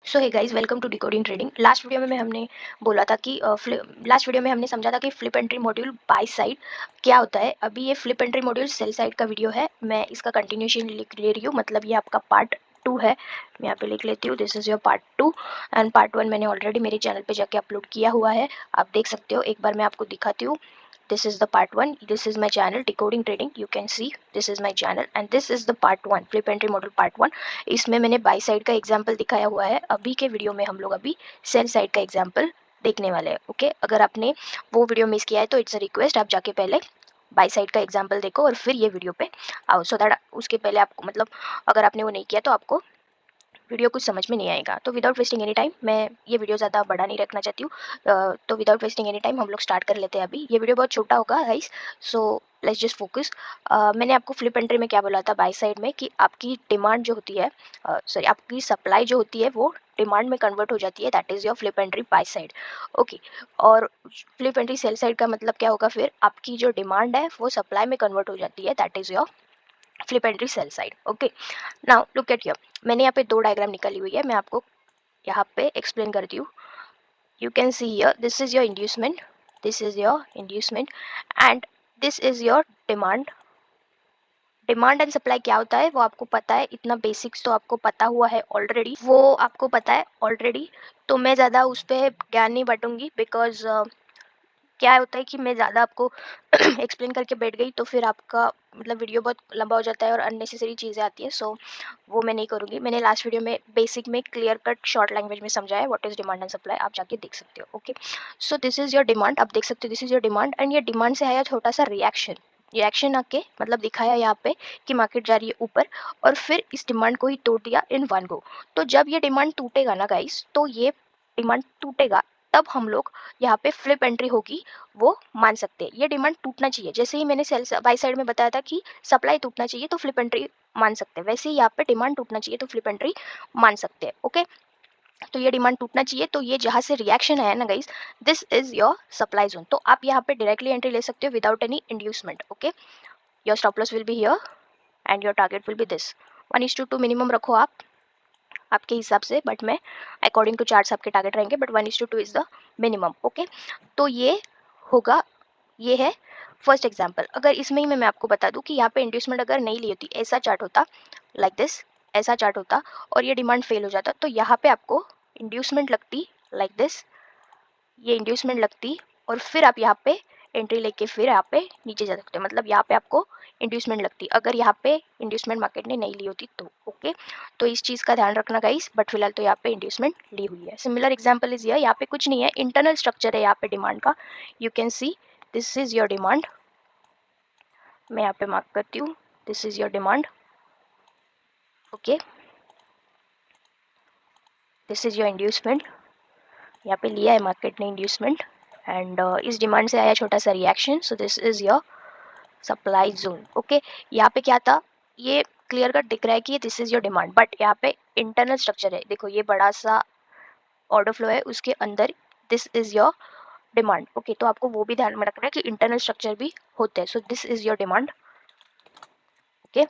So hey guys, welcome to decoding trading. Last video में हमने बोला था कि लास्ट वीडियो में हमने समझा था कि flip entry module by side क्या होता है। अभी ये flip entry module sell side का वीडियो है। मैं इसका कंटिन्यूशन लिख ले रही हूँ, मतलब ये आपका पार्ट 2 है। मैं यहाँ पे लिख लेती हूँ, this is your part 2 and part 1 मैंने ऑलरेडी मेरे चैनल पे जाके अपलोड किया हुआ है, आप देख सकते हो। एक बार मैं आपको दिखाती हूँ। This is the part 1. This is my channel Decoding Trading. You can see this is my channel and this is the part 1 flip entry model part 1. इसमें मैंने बाई साइड का एग्जाम्पल दिखाया हुआ है। अभी के वीडियो में हम लोग अभी सेल साइड का एग्जाम्पल देखने वाले हैं। ओके, अगर आपने वो वीडियो मिस किया है तो इट्स अ रिक्वेस्ट, आप जाके पहले बाई साइड का एग्जाम्पल देखो और फिर ये वीडियो पे आओ, सो दैट उसके पहले आपको, मतलब अगर आपने वो नहीं किया तो आपको वीडियो कुछ समझ में नहीं आएगा। तो विदाउट वेस्टिंग एनी टाइम, मैं ये वीडियो ज़्यादा बड़ा नहीं रखना चाहती हूँ, तो विदाउट वेस्टिंग एनी टाइम हम लोग स्टार्ट कर लेते हैं। अभी ये वीडियो बहुत छोटा होगा guys, so let's just focus. मैंने आपको फ्लिप एंट्री में क्या बोला था बाय साइड में, कि आपकी डिमांड जो होती है, सॉरी आपकी सप्लाई जो होती है वो डिमांड में कन्वर्ट हो जाती है, that is your flip entry by side. Okay, और फ्लिप एंट्री सेल साइड का मतलब क्या होगा, फिर आपकी जो डिमांड है वो सप्लाई में कन्वर्ट हो जाती है, that is your flip entry sell side. Okay, now look at here. मैंने यहाँ पे दो डायग्राम निकाली हुई है, मैं आपको यहाँ पे एक्सप्लेन करती हूँ। You can C here, this is your inducement, this is your inducement and this is your demand. Demand and supply क्या होता है वो आपको पता है, इतना बेसिक्स तो आपको पता हुआ है ऑलरेडी, वो आपको पता है ऑलरेडी। तो मैं ज़्यादा उस पर ज्ञान नहीं बांटूंगी, बिकॉज क्या होता है कि मैं ज़्यादा आपको एक्सप्लेन करके बैठ गई तो फिर आपका, मतलब वीडियो बहुत लंबा हो जाता है और अननेसेसरी चीज़ें आती है, सो वो मैं नहीं करूँगी। मैंने लास्ट वीडियो में बेसिक में क्लियर कट शॉर्ट लैंग्वेज में समझाया what is demand and supply, आप जाके देख सकते हो। Okay, so this is your demand, आप देख सकते हो this is your demand and ये डिमांड से आया छोटा सा रिएक्शन। रिएक्शन आके मतलब दिखाया यहाँ पे कि मार्केट जा रही है ऊपर, और फिर इस डिमांड को ही तोड़ दिया इन वन गो। तो जब ये डिमांड टूटेगा ना गाइस, तो ये डिमांड टूटेगा, तब हम लोग यहाँ पे फ्लिप एंट्री होगी वो मान सकते हैं। ये डिमांड टूटना चाहिए, जैसे ही मैंने सेल बाई साइड में बताया था कि सप्लाई टूटना चाहिए तो फ्लिप एंट्री मान सकते हैं, वैसे ही यहाँ पे डिमांड टूटना चाहिए तो फ्लिप एंट्री मान सकते हैं। ओके, तो ये डिमांड टूटना चाहिए, तो ये जहाँ से रिएक्शन आया ना guys, this is your supply zone. तो आप यहाँ पे डायरेक्टली एंट्री ले सकते हो without any inducement. Okay, your stop loss will be here and your target will be this. 1:2 minimum रखो आप आपके हिसाब से, बट मैं अकॉर्डिंग टू चार्ट्स आपके टारगेट रहेंगे, but 1:2 is the minimum. Okay, तो ये होगा, ये है फर्स्ट एग्जांपल। अगर इसमें ही मैं आपको बता दूं कि यहाँ पे इंड्यूसमेंट अगर नहीं ली होती, ऐसा चार्ट होता लाइक दिस, ऐसा चार्ट होता और ये डिमांड फेल हो जाता, तो यहाँ पे आपको इंड्यूसमेंट लगती लाइक दिस, ये इंड्यूसमेंट लगती और फिर आप यहाँ पे एंट्री लेके फिर यहाँ पे नीचे जा सकते हो, मतलब यहाँ पे आपको इंड्यूसमेंट लगती अगर यहाँ पे इंड्यूसमेंट मार्केट ने नहीं ली होती तो। ओके, तो इस चीज़ का ध्यान रखना गाइस, बट फिलहाल तो यहाँ पे इंड्यूसमेंट ली हुई है। सिमिलर एग्जाम्पल इज यहाँ पे कुछ नहीं है, इंटरनल स्ट्रक्चर है यहाँ पे डिमांड का। You can C this is your demand, मैं यहाँ पे मार्क करती हूँ, this is your demand. Okay, this is your inducement, यहाँ पे लिया है मार्केट ने इंड्यूसमेंट एंड इस डिमांड से आया छोटा सा reaction, so this is your supply zone. Okay, यहाँ पे क्या था, ये क्लियर कट दिख रहा है कि this is your demand, but यहाँ पे इंटरनल स्ट्रक्चर है, देखो ये बड़ा सा ऑर्डर फ्लो है, उसके अंदर this is your demand. Okay, तो आपको वो भी ध्यान में रखना है कि इंटरनल स्ट्रक्चर भी होते हैं, so this is your demand. Okay,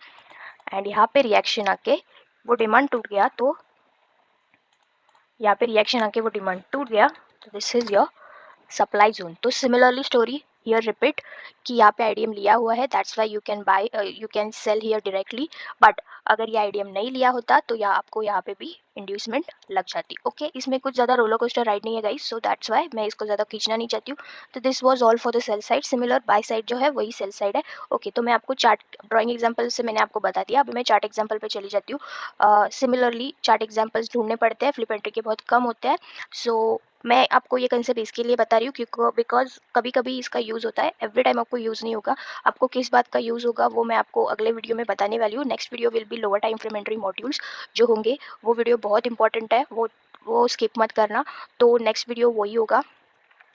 and यहाँ पे रिएक्शन आके वो डिमांड टूट गया, तो यहाँ पे रिएक्शन आके वो डिमांड टूट गया, तो this is your supply zone. तो सिमिलरली स्टोरी हियर रिपीट, कि यहाँ पे आईडीएम लिया हुआ है, that's why you can buy, you can sell here directly, but अगर ये आईडीएम नहीं लिया होता तो या आपको यहाँ पे भी इंड्यूसमेंट लग जाती। ओके, इसमें कुछ ज़्यादा रोलर कोस्टर राइड नहीं है गाइस, सो दैट्स व्हाई मैं इसको ज़्यादा खींचना नहीं चाहती हूँ। तो this was all for the sell side. Similar by side जो है वही सेल साइड है। ओके, तो मैं आपको चार्ट ड्राइंग एग्जाम्पल से मैंने आपको बता दिया, अभी मैं चार्ट एग्जाम्पल पे चली जाती हूँ। सिमिलरली चार्ट एग्जाम्पल्स ढूंढने पड़ते हैं, फ्लिप एंट्री के बहुत कम होते हैं, सो मैं आपको ये कंसेप्ट इसके लिए बता रही हूँ क्योंकि बिकॉज कभी कभी इसका यूज़ होता है, एवरी टाइम आपको यूज़ नहीं होगा। आपको किस बात का यूज़ होगा वो मैं आपको अगले वीडियो में बताने वाली हूँ। Next video will be lower time frame entry modules जो होंगे, वो वीडियो बहुत इंपॉर्टेंट है, वो स्किप मत करना। तो नेक्स्ट वीडियो वही होगा,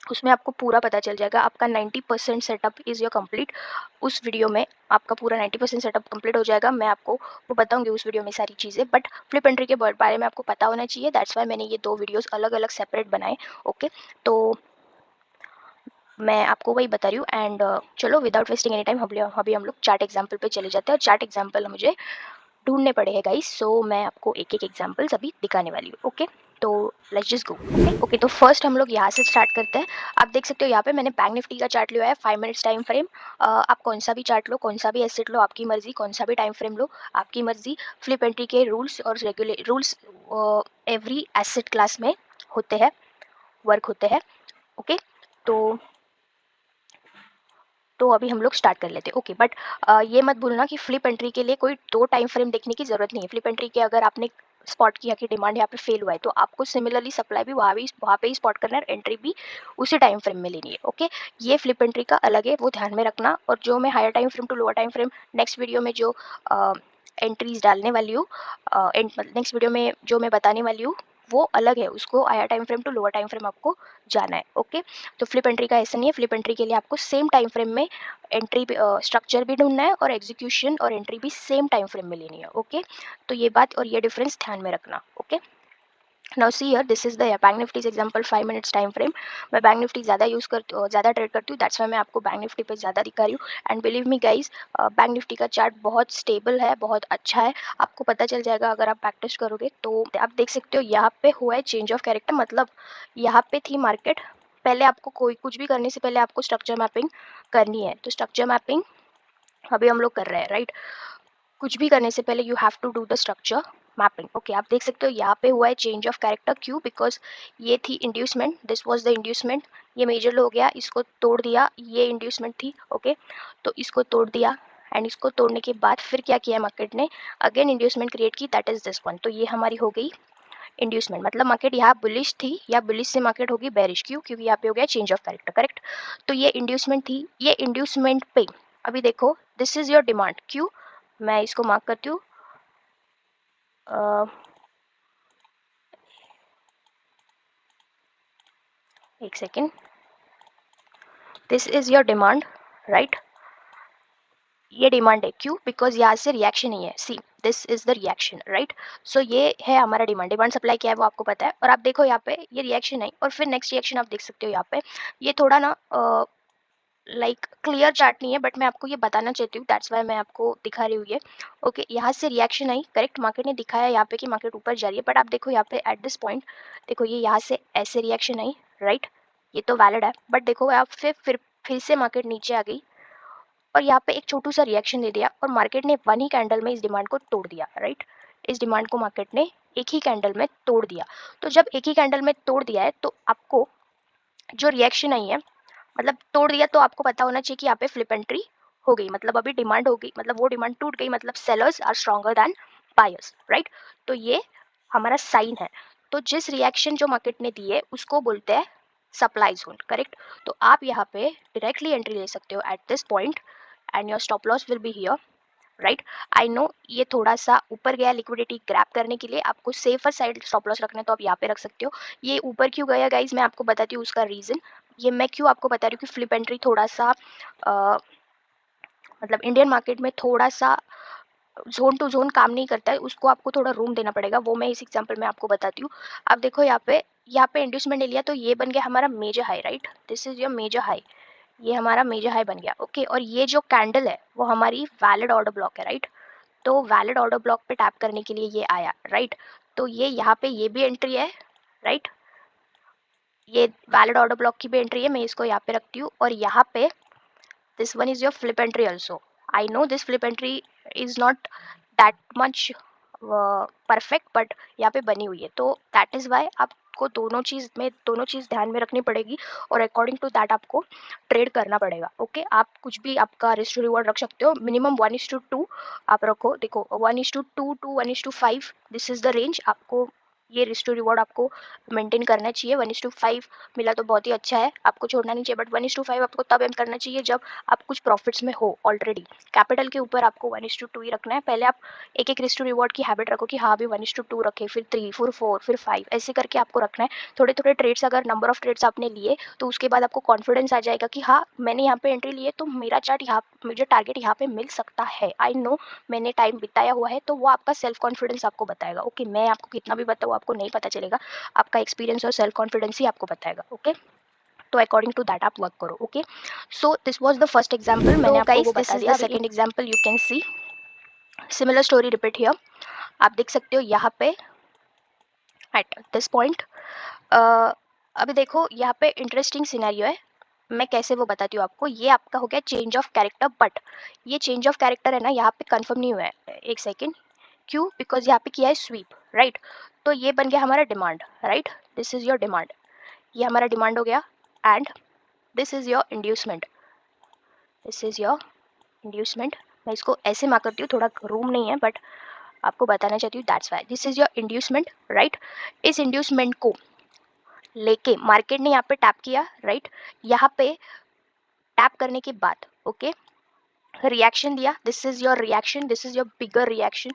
उसमें आपको पूरा पता चल जाएगा। आपका 90% सेटअप इज़ योर कंप्लीट, उस वीडियो में आपका पूरा 90% सेटअप कंप्लीट हो जाएगा। मैं आपको वो बताऊंगी उस वीडियो में सारी चीज़ें, बट फ्लिप एंट्री के बारे में आपको पता होना चाहिए, दैट्स वाई मैंने ये दो वीडियोस अलग अलग सेपरेट बनाए। ओके, तो मैं आपको वही बता रही हूँ एंड चलो विदाउट वेस्टिंग एनी टाइम अभी हम लोग चार्ट एग्जाम्पल पे चले जाते हैं, और चार्ट एग्जाम्पल मुझे ढूंढने पड़े हैं गाइस, सो मैं आपको एक एक एग्जाम्पल्स अभी दिखाने वाली हूँ। ओके, तो लेट्स जस्ट गो। ओके, तो फर्स्ट हम लोग यहाँ से स्टार्ट करते हैं। आप देख सकते हो यहाँ पे मैंने बैंक निफ्टी का चार्ट लिया है 5 मिनट्स टाइम फ्रेम। आप कौन सा भी चार्ट लो, कौन सा भी एसेट लो, आपकी मर्जी, कौन सा भी टाइम फ्रेम लो, आपकी मर्जी। फ्लिप एंट्री के रूल्स और regular rules every asset class में होते हैं, वर्क होते हैं। ओके, तो अभी हम लोग स्टार्ट कर लेते हैं। ओके, बट ये मत भूलना कि फ्लिप एंट्री के लिए कोई 2 टाइम फ्रेम देखने की ज़रूरत नहीं है। फ्लिप एंट्री के अगर आपने स्पॉट किया कि डिमांड यहाँ पे फेल हुआ है, तो आपको सिमिलरली सप्लाई भी वहाँ पे ही स्पॉट करना है, एंट्री भी उसी टाइम फ्रेम में लेनी है। ओके, ये फ्लिप एंट्री का अलग है, वो ध्यान में रखना। और जो मैं higher time frame to lower time frame next video में जो एंट्रीज डालने वाली हूँ, नेक्स्ट वीडियो में जो मैं बताने वाली हूँ वो अलग है, उसको higher time frame to lower time frame आपको जाना है। ओके, तो फ्लिप एंट्री का ऐसा नहीं है। फ्लिप एंट्री के लिए आपको सेम टाइम फ्रेम में एंट्री स्ट्रक्चर भी ढूंढना है और एग्जीक्यूशन और एंट्री भी सेम टाइम फ्रेम में लेनी है। ओके, तो ये बात और ये डिफरेंस ध्यान में रखना। Okay, now see here, this is the bank Nifty's example 5 minutes time frame. मैं बैंक निफ्टी ज़्यादा यूज़ करती हूँ, ज़्यादा ट्रेड करती हूँ, दैट्स वाई मैं आपको बैंक निफ्टी पे ज़्यादा दिखा रही हूँ। And believe me guys, bank Nifty का चार्ट बहुत स्टेबल है, बहुत अच्छा है। आपको पता चल जाएगा अगर आप प्रैक्टिस करोगे। तो आप देख सकते हो यहाँ पे हुआ है चेंज ऑफ कैरेक्टर, मतलब यहाँ पे थी मार्केट। पहले आपको कोई कुछ भी करने से पहले आपको स्ट्रक्चर मैपिंग करनी है, तो स्ट्रक्चर मैपिंग अभी हम लोग कर रहे हैं, राइट। कुछ भी करने से पहले you have to do the structure mapping. Okay, आप देख सकते हो यहाँ पे हुआ है चेंज ऑफ कैरेक्टर। क्यों? बिकॉज ये थी inducement, this was the inducement, ये मेजर लो हो गया, इसको तोड़ दिया, ये इंड्यूसमेंट थी। ओके, तो इसको तोड़ दिया एंड इसको तोड़ने के बाद फिर क्या किया मार्केट ने, अगेन इंड्यूसमेंट क्रिएट की, दैट इज दिस वन। तो ये हमारी हो गई इंड्यूसमेंट, मतलब मार्केट यहाँ बुलिश थी या बुलिश से मार्केट होगी बेरिश। क्यों? क्योंकि यहाँ पे हो गया चेंज ऑफ कैरेक्टर, करेक्ट। तो ये इंड्यूसमेंट थी, ये इंड्यूसमेंट पे अभी देखो दिस इज योर डिमांड। क्यों? मैं इसको मार्क करती हूँ, एक second, this is your demand, right. ये डिमांड है। क्यों? बिकॉज यहाँ से रिएक्शन नहीं है, see this is the reaction, right. So ये है हमारा डिमांड। डिमांड सप्लाई क्या है वो आपको पता है। और आप देखो यहाँ पे ये रिएक्शन है और फिर नेक्स्ट रिएक्शन आप देख सकते हो यहाँ पे। ये थोड़ा ना लाइक क्लियर चार्ट नहीं है, बट मैं आपको ये बताना चाहती हूँ, दैट्स वाई मैं आपको दिखा रही हूँ ये। ओके, यहाँ से रिएक्शन आई, करेक्ट, मार्केट ने दिखाया यहाँ पे कि मार्केट ऊपर जा रही है, बट आप देखो यहाँ पे एट दिस पॉइंट, देखो ये यहाँ से ऐसे रिएक्शन आई, राइट, ये तो वैलिड है। बट देखो आप फिर से मार्केट नीचे आ गई और यहाँ पे एक छोटू सा रिएक्शन दे दिया और मार्केट ने वन ही कैंडल में इस डिमांड को तोड़ दिया, राइट। इस डिमांड को मार्केट ने एक ही कैंडल में तोड़ दिया। तो जब एक ही कैंडल में तोड़ दिया है तो आपको जो रिएक्शन आई है, मतलब तोड़ दिया, तो आपको पता होना चाहिए कि यहाँ पे फ्लिप एंट्री हो गई, मतलब अभी डिमांड हो गई, मतलब वो डिमांड टूट गई, मतलब sellers are stronger than buyers, right. तो ये हमारा साइन है। तो जिस रिएक्शन जो मार्केट ने दी है उसको बोलते हैं सप्लाई जोन, करेक्ट। तो आप यहाँ पे डायरेक्टली एंट्री ले सकते हो at this point and your stop loss will be here, right. I know ये थोड़ा सा ऊपर गया, लिक्विडिटी ग्रैब करने के लिए आपको सेफर साइड स्टॉप लॉस रखना है, तो आप यहाँ पे रख सकते हो। ये ऊपर क्यों गया गाइज, मैं आपको बताती हूँ उसका रीज़न। ये मैं क्यों आपको बता रही हूँ कि फ्लिप एंट्री थोड़ा सा मतलब इंडियन मार्केट में थोड़ा सा जोन टू जोन काम नहीं करता है, उसको आपको थोड़ा रूम देना पड़ेगा, वो मैं इस एग्जांपल में आपको बताती हूँ। आप देखो यहाँ पे इंड्यूसमेंट ले लिया, तो ये बन गया हमारा major high, right, this is your major high, ये हमारा मेजर हाई बन गया। ओके, और ये जो कैंडल है वो हमारी वैलिड ऑर्डर ब्लॉक है, राइट। तो वैलिड ऑर्डर ब्लॉक पे टैप करने के लिए ये आया, राइट। तो ये यहाँ पे ये भी एंट्री है, राइट, ये वैलिड ऑर्डर ब्लॉक की भी एंट्री है, मैं इसको यहाँ पे रखती हूँ। और यहाँ पे this one is your flip entry also. I know this flip entry is not that much perfect, but यहाँ पे बनी हुई है, तो दैट इज़ वाई आपको दोनों चीज़ ध्यान में रखनी पड़ेगी और अकॉर्डिंग टू दैट आपको ट्रेड करना पड़ेगा। ओके, आप कुछ भी आपका रिस्क टू रिवॉर्ड रख सकते हो, मिनिमम 1:2 आप रखो। देखो 1:2 to 1:5 this is the range, आपको ये रिस्क टू रिवॉर्ड आपको मेंटेन करना चाहिए। 1:5 मिला तो बहुत ही अच्छा है, आपको छोड़ना नहीं चाहिए, बट 1:5 आपको तब एम करना चाहिए जब आप कुछ प्रॉफिट्स में हो ऑलरेडी। कैपिटल के ऊपर आपको 1:2 ही रखना है। पहले आप एक एक रिस्क टू रिवॉर्ड की हैबिट रखो कि हाँ अभी 1:2 रखे, फिर 3, फिर 4, फिर 5, ऐसे करके आपको रखना है। थोड़े थोड़े ट्रेड्स, अगर नंबर ऑफ ट्रेड्स आपने लिए तो उसके बाद आपको कॉन्फिडेंस आ जाएगा कि हाँ मैंने यहाँ पे एंट्री ली है तो मेरा चार्ट यहाँ, मुझे टारगेट यहाँ पे मिल सकता है। आई नो मैंने टाइम बिताया हुआ है, तो वो आपका सेल्फ कॉन्फिडेंस आपको बताएगा। ओके, मैं आपको कितना भी बताऊँ आपको नहीं पता चलेगा, आपका एक्सपीरियंस और सेल्फ कॉन्फिडेंस ही आपको बताएगा। ओके, तो अकॉर्डिंग टू दैट आप वर्क करो। Okay, so this was the first example, मैंने आपको वो बता दिया। Second example you can see similar story repeat here. आप देख सकते हो यहाँ पे एट दिस पॉइंट। अभी देखो यहाँ पे इंटरेस्टिंग सिनेरियो है, मैं कैसे वो बताती हूँ आपको। ये आपका हो गया चेंज ऑफ कैरेक्टर, बट ये चेंज ऑफ कैरेक्टर है ना यहाँ पे कंफर्म नहीं हुआ है। एक सेकेंड, क्यों? बिकॉज यहाँ पे किया है स्वीप, राइट? तो ये बन गया हमारा demand, right? This is your demand, ये हमारा डिमांड हो गया। And this is your inducement, this is your inducement. मैं इसको ऐसे मार्क करती हूँ, थोड़ा रूम नहीं है बट आपको बताना चाहती हूँ, that's why this is your inducement, right? इस इंड्यूसमेंट को लेके मार्केट ने यहाँ पे टैप किया, राइट? यहाँ पे टैप करने के बाद ओके रिएक्शन दिया, this is your reaction, this is your bigger reaction.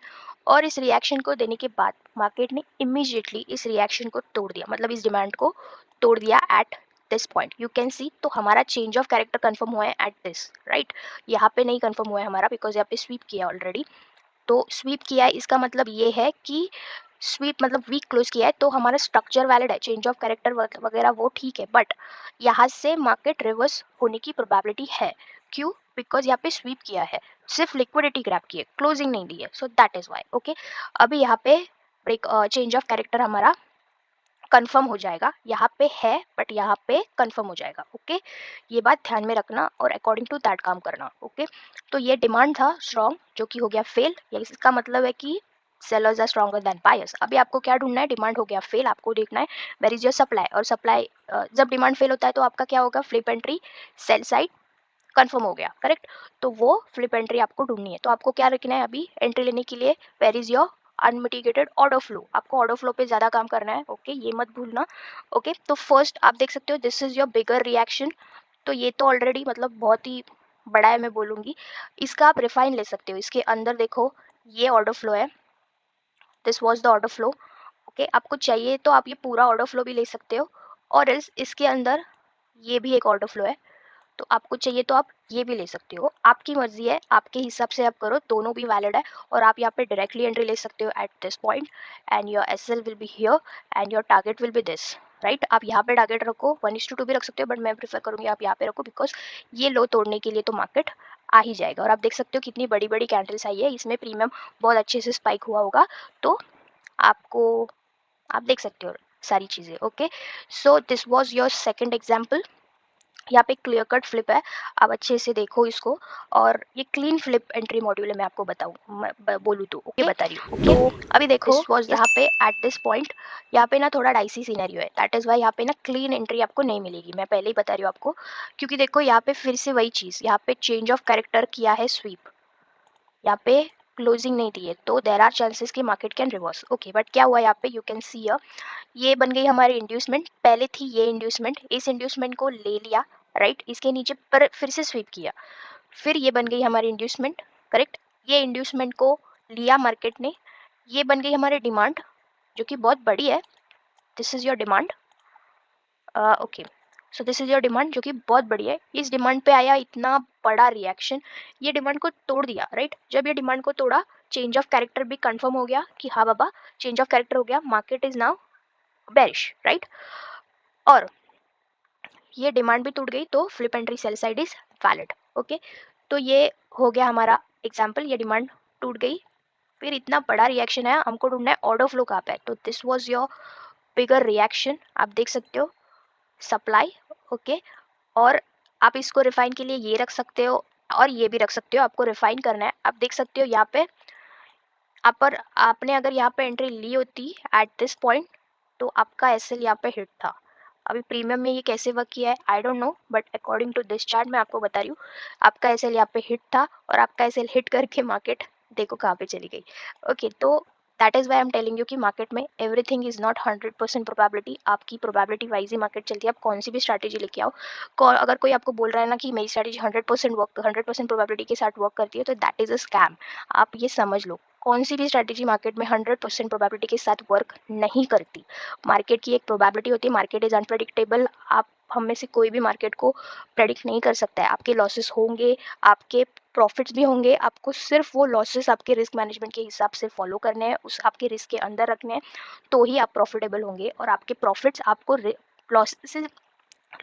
और इस रिएक्शन को देने के बाद मार्केट ने इमीडिएटली इस रिएक्शन को तोड़ दिया, मतलब इस डिमांड को तोड़ दिया eight this point. You can सी, तो हमारा चेंज ऑफ कैरेक्टर कंफर्म हुआ है एट दिस, राइट? यहाँ पे नहीं कंफर्म हुआ है हमारा, बिकॉज यहाँ पे स्वीप किया ऑलरेडी। तो स्वीप किया है, इसका मतलब ये है कि स्वीप मतलब वीक क्लोज किया है, तो हमारा स्ट्रक्चर वैलिड है, चेंज ऑफ कैरेक्टर वगैरह वो ठीक है, बट यहाँ से मार्केट रिवर्स होने की प्रोबेबिलिटी है। क्यों? बिकॉज यहाँ पे स्वीप किया है, सिर्फ लिक्विडिटी ग्रैब की है, क्लोजिंग नहीं दी है, so that is why. Okay, अभी यहाँ पे ब्रेक चेंज ऑफ कैरेक्टर हमारा कंफर्म हो जाएगा, यहाँ पे है बट यहाँ पे कंफर्म हो जाएगा। ओके, ये बात ध्यान में रखना और अकॉर्डिंग टू दैट काम करना। ओके, तो ये डिमांड था स्ट्रॉन्ग जो कि हो गया फेल, या इसका मतलब है कि sellers are stronger than buyers. अभी आपको क्या ढूंढना है? डिमांड हो गया फेल, आपको देखना है वेयर इज योर सप्लाई, और सप्लाई जब डिमांड फेल होता है तो आपका क्या होगा? Flip entry sell side confirm हो गया, करेक्ट? तो वो फ्लिप एंट्री आपको ढूंढनी है, तो आपको क्या रखना है अभी एंट्री लेने के लिए? Where is your unmitigated order flow, आपको ऑर्डर फ्लो पे ज्यादा काम करना है। ओके, ये मत भूलना। ओके, तो फर्स्ट आप देख सकते हो this is your bigger reaction, तो ये तो ऑलरेडी मतलब बहुत ही बड़ा है, मैं बोलूंगी। इसका आप रिफाइन ले सकते हो, इसके अंदर देखो ये ऑर्डर फ्लो है, this was the order flow. Okay, आपको चाहिए तो आप ये पूरा ऑर्डर फ्लो भी ले सकते हो, और इसके अंदर ये भी एक ऑर्डर फ्लो है, तो आपको चाहिए तो आप ये भी ले सकते हो, आपकी मर्जी है, आपके हिसाब से आप करो, दोनों भी वैलिड है। और आप यहाँ पे डायरेक्टली एंट्री ले सकते हो at this point, and your SL will be here and your target will be this, right? आप यहाँ पे टारगेट रखो, 1:2 भी रख सकते हो, बट मैं प्रीफर करूँगी आप यहाँ पे रखो, बिकॉज ये लो तोड़ने के लिए तो मार्केट आ ही जाएगा। और आप देख सकते हो कितनी बड़ी बड़ी कैंडल्स आई है, इसमें प्रीमियम बहुत अच्छे से स्पाइक हुआ होगा, तो आपको आप देख सकते हो सारी चीज़ें। Okay, so this was your second example. यहाँ पे क्लियर कट फ्लिप है, आप अच्छे से देखो इसको, और ये क्लीन फ्लिप एंट्री मॉड्यूल है, मैं आपको बताऊँ, मैं बोलूँ तो ओके बता रही हूँ। ओके, तो अभी देखो दिस वाज यहाँ पे एट दिस पॉइंट, यहाँ पे ना थोड़ा डाइसी सिनेरियो है, दैट इज वाई यहाँ पे ना क्लीन एंट्री आपको नहीं मिलेगी, मैं पहले ही बता रही हूँ आपको। क्योंकि देखो यहाँ पे फिर से वही चीज़, यहाँ पे चेंज ऑफ कैरेक्टर किया है स्वीप, यहाँ पे क्लोजिंग नहीं दी है, तो देर आर चांसेस कि market can reverse. Okay, but क्या हुआ यहाँ पे? यू कैन सी ये बन गई हमारी इंड्यूसमेंट, पहले थी ये इंड्यूसमेंट, इस इंड्यूसमेंट को ले लिया, राइट? इसके नीचे पर फिर से स्वीप किया, फिर ये बन गई हमारी इंड्यूसमेंट, करेक्ट? ये इंड्यूसमेंट को लिया मार्केट ने, ये बन गई हमारी डिमांड जो कि बहुत बड़ी है, this is your demand. Okay, so this is your demand जो कि बहुत बड़ी है, इस डिमांड पे आया इतना बड़ा रिएक्शन, ये डिमांड को तोड़ दिया, राइट? जब ये डिमांड को तोड़ा, चेंज ऑफ कैरेक्टर भी कंफर्म हो गया कि हाँ बाबा चेंज ऑफ कैरेक्टर हो गया, market is now bearish, right? और ये डिमांड भी टूट गई, तो flip entry sell side is valid. Okay, तो ये हो गया हमारा एग्जाम्पल, ये डिमांड टूट गई, फिर इतना बड़ा रिएक्शन है, हमको ढूंढना है ऑर्डर फ्लो कहाँ पे है, तो this was your bigger reaction, आप देख सकते हो सप्लाई। ओके, और आप इसको रिफाइन के लिए ये रख सकते हो और ये भी रख सकते हो, आपको रिफाइन करना है। आप देख सकते हो यहाँ पे आपने अगर यहाँ पे एंट्री ली होती एट दिस पॉइंट, तो आपका एसएल यहाँ पे हिट था। अभी प्रीमियम में ये कैसे वर्क किया है I don't know, but according to this chart मैं आपको बता रही हूँ, आपका एसएल यहाँ पे हिट था, और आपका एसएल हिट करके मार्केट देखो कहाँ पे चली गई। ओके, तो that is why I am telling you कि मार्केट में एवरीथिंग इज नॉट 100% प्रोबेबिलिटी, आपकी प्रोबेबिलिटी वाइज ही मार्केट चलती है। आप कौन सी भी स्ट्रैटेजी लेके आओ, अगर कोई आपको बोल रहा है ना कि मेरी स्ट्रैटेजी 100% प्रोबेबिलिटी के साथ वर्क करती है, तो दैट इज अ स्कैम। आप ये समझ लो, कौन सी भी स्ट्रैटेजी मार्केट में 100% प्रोबेबिलिटी के साथ वर्क नहीं करती। मार्केट की एक प्रोबेबिलिटी होती है, मार्केट इज अनप्रेडिक्टेबल, आप हम में से कोई भी मार्केट को प्रेडिक्ट नहीं कर सकता है। आपके लॉसेस होंगे, आपके प्रॉफिट्स भी होंगे, आपको सिर्फ वो लॉसेस आपके रिस्क मैनेजमेंट के हिसाब से फॉलो करने हैं, उस आपके रिस्क के अंदर रखने हैं, तो ही आप प्रॉफिटेबल होंगे, और आपके प्रॉफिट्स आपको लॉसेस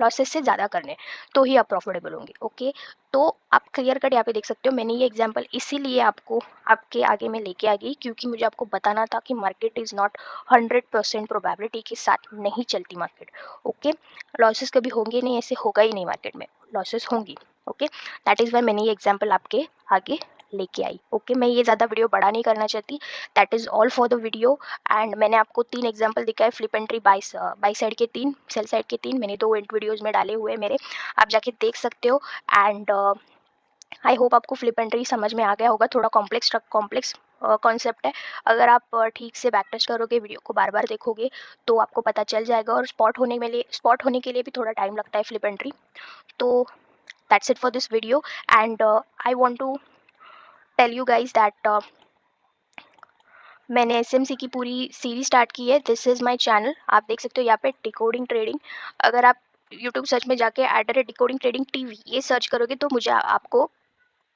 लॉसेस से ज़्यादा करने, तो ही आप प्रॉफिटेबल होंगे। ओके, तो आप क्लियर कट यहाँ पे देख सकते हो। मैंने ये एग्जांपल इसीलिए आपको आपके आगे में लेके आ गई, क्योंकि मुझे आपको बताना था कि मार्केट इज़ नॉट 100% प्रोबेबिलिटी के साथ नहीं चलती मार्केट। ओके, लॉसेस कभी होंगे नहीं, ऐसे होगा ही नहीं, मार्केट में लॉसेस होंगी। ओके, दैट इज़ वाई मैंने ये एग्जाम्पल आपके आगे लेके आई। ओके, मैं ये ज़्यादा वीडियो बड़ा नहीं करना चाहती। That is all for the video. And मैंने आपको 3 एग्जांपल दिखाए, फ्लिप एंट्री बाई साइड के 3, सेल साइड के 3, मैंने 2 वीडियोज़ में डाले हुए हैं मेरे, आप जाके देख सकते हो। एंड आई होप आपको फ्लिप एंट्री समझ में आ गया होगा। थोड़ा कॉम्प्लेक्स कॉन्सेप्ट है। अगर आप ठीक से बैक टेस्ट करोगे, वीडियो को बार बार देखोगे, तो आपको पता चल जाएगा। और स्पॉट होने के लिए भी थोड़ा टाइम लगता है फ्लिप एंट्री। तो that's it for this video. And I want to tell you guys that मैंने एसएमसी की पूरी सीरीज स्टार्ट की है। दिस इज़ माय चैनल, आप देख सकते हो यहाँ पे डिकोडिंग ट्रेडिंग। अगर आप यूट्यूब सर्च में जाके @डिकोडिंग ट्रेडिंग टीवी ये सर्च करोगे, तो मुझे आपको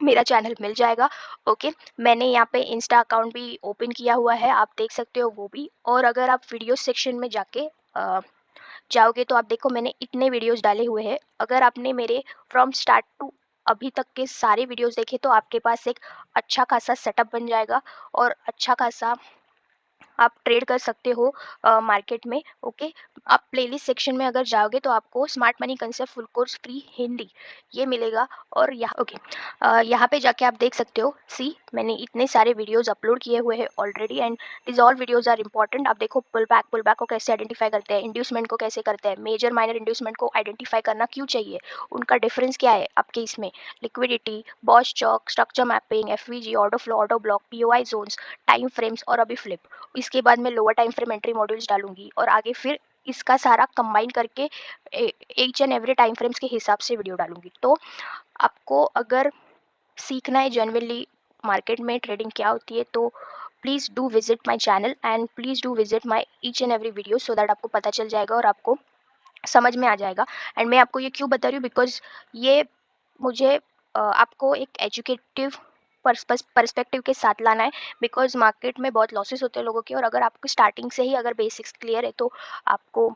मेरा चैनल मिल जाएगा। ओके, मैंने यहाँ पे इंस्टा अकाउंट भी ओपन किया हुआ है, आप देख सकते हो वो भी। और अगर आप वीडियो सेक्शन में जाके जाओगे, तो आप देखो मैंने इतने वीडियोस डाले हुए हैं। अगर आपने मेरे फ्रॉम स्टार्ट टू अभी तक के सारे वीडियोस देखे, तो आपके पास एक अच्छा खासा सेटअप बन जाएगा और अच्छा खासा आप ट्रेड कर सकते हो मार्केट में। ओके, आप प्लेलिस्ट सेक्शन में अगर जाओगे, तो आपको smart money concept full course free Hindi ये मिलेगा। और यहाँ ओके, यहाँ पे जाके आप देख सकते हो। सी, मैंने इतने सारे वीडियोस अपलोड किए हुए हैं already, and this all videos are important. आप देखो, पुल बैक को कैसे आइडेंटिफाई करते हैं, इंड्यूसमेंट को कैसे करते हैं, मेजर माइनर इंड्यूसमेंट को आइडेंटिफाई करना क्यों चाहिए, उनका डिफरेंस क्या है आपके इसमें, liquidity, BOS CHoCH, structure mapping, FVG, order flow, order block, POI zones, time frames, और अभी फ्लिप। इसके बाद मैं lower time frame entry modules डालूंगी, और आगे फिर इसका सारा कंबाइन करके each and every time frames के हिसाब से वीडियो डालूंगी। तो आपको अगर सीखना है जेन्युइनली मार्केट में ट्रेडिंग क्या होती है, तो please do visit my channel and please do visit my each and every video, so that आपको पता चल जाएगा और आपको समझ में आ जाएगा। एंड मैं आपको ये क्यों बता रही हूँ, बिकॉज ये मुझे आपको एक एजुकेटिव पर्सपेक्टिव के साथ लाना है। बिकॉज मार्केट में बहुत लॉसेस होते हैं लोगों के, और अगर आपको स्टार्टिंग से ही अगर बेसिक्स क्लियर है, तो आपको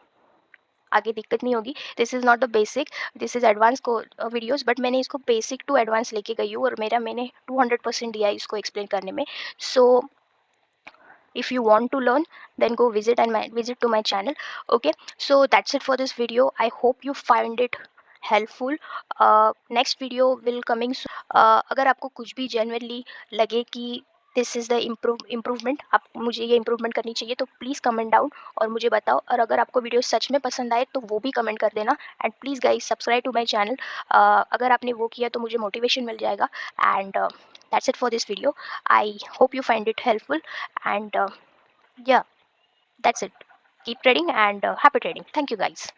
आगे दिक्कत नहीं होगी। This is not the basic, this is advance को वीडियोस, बट मैंने इसको बेसिक टू एडवांस लेके गई हूँ, और मैंने 200% दिया है इसको एक्सप्लेन करने में। सो if you want to learn, then go visit to my channel. Okay, so that's it for this video. I hope you find it helpful. Next video will coming soon. अगर आपको कुछ भी genuinely लगे कि this is the improvement, आप मुझे ये improvement करनी चाहिए, तो प्लीज़ कमेंट डाउन और मुझे बताओ। और अगर आपको वीडियो सच में पसंद आए, तो वो भी कमेंट कर देना। And please guys subscribe to my channel. अगर आपने वो किया, तो मुझे मोटिवेशन मिल जाएगा। And that's it for this video. I hope you find it helpful. And yeah, that's it. Keep trading and happy trading. Thank you guys.